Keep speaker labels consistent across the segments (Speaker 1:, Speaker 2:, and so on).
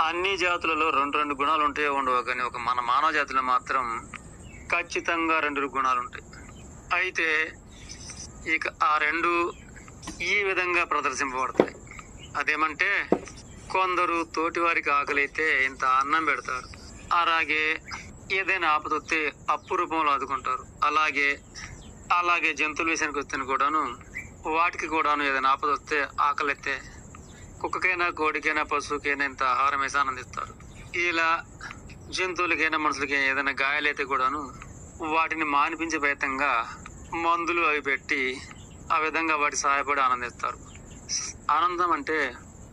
Speaker 1: అన్ని జాతులలో రెండు రెండు గుణాలు ఉంటాయో ఉండవు, కానీ మన మానవ జాతిలో మాత్రం ఖచ్చితంగా రెండు గుణాలు ఉంటాయి. అయితే ఇక ఆ రెండు ఈ విధంగా ప్రదర్శింపబడతాయి. అదేమంటే, కొందరు తోటివారికి ఆకలితే ఇంత అన్నం పెడతారు. అలాగే ఏదైనా ఆపదొస్తే అప్పు రూపంలో ఆదుకుంటారు. అలాగే జంతువుల విషయానికి వస్తే కూడాను వాటికి కూడాను ఏదైనా ఆపదొస్తే ఆకలిస్తే కుక్కకైనా కోడికైనా పశువుకైనా ఇంత ఆహారం వేసి ఆనందిస్తారు. ఇలా జంతువులకైనా మనుషులకైనా ఏదైనా గాయాలైతే కూడాను వాటిని మానిపించే ప్రయత్నంగా మందులు అవి పెట్టి ఆ విధంగా వాటి సహాయపడి ఆనందిస్తారు. ఆనందం అంటే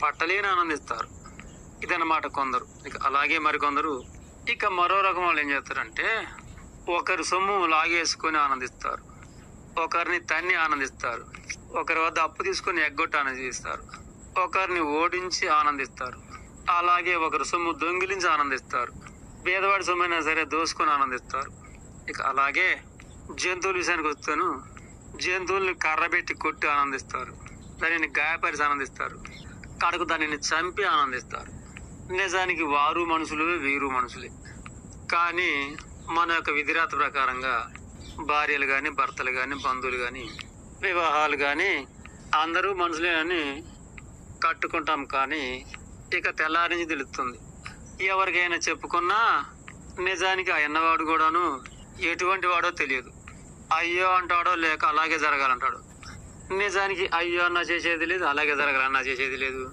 Speaker 1: పట్టలేని ఆనందిస్తారు. ఇదన్నమాట కొందరు. అలాగే మరికొందరు మరో రకం వాళ్ళు ఏం చేస్తారంటే, ఒకరి సొమ్ము లాగేసుకొని ఆనందిస్తారు, ఒకరిని తన్ని ఆనందిస్తారు, ఒకరి వద్ద అప్పు తీసుకొని ఎగ్గొట్టి ఆనందిస్తారు, ఒకరిని ఓడించి ఆనందిస్తారు, అలాగే ఒకరి సొమ్ము దొంగిలించి ఆనందిస్తారు, పేదవాడి సొమ్మైనా సరే దోసుకొని ఆనందిస్తారు. అలాగే జంతువుల విషయానికి వస్తాను, జంతువుల్ని కర్రబెట్టి కొట్టి ఆనందిస్తారు, దానిని గాయపరిచి ఆనందిస్తారు, కడకు దానిని చంపి ఆనందిస్తారు. నిజానికి వారు మనుషులు, వీరు మనుషులే. కానీ మన యొక్క విధిరాత ప్రకారంగా భార్యలు కానీ, భర్తలు కానీ, బంధువులు కానీ, వివాహాలు కానీ అందరూ మనుషులే అని కట్టుకుంటాం. కానీ తెల్లారి నుంచి తెలుస్తుంది, ఎవరికైనా చెప్పుకున్నా నిజానికి ఆ ఎన్నవాడు కూడాను ఎటువంటి వాడో తెలియదు. అయ్యో అంటాడో లేక అలాగే జరగాలంటాడు. నిజానికి అయ్యో అన్నా చేసేది లేదు, అలాగే జరగాలన్నా చేసేది లేదు.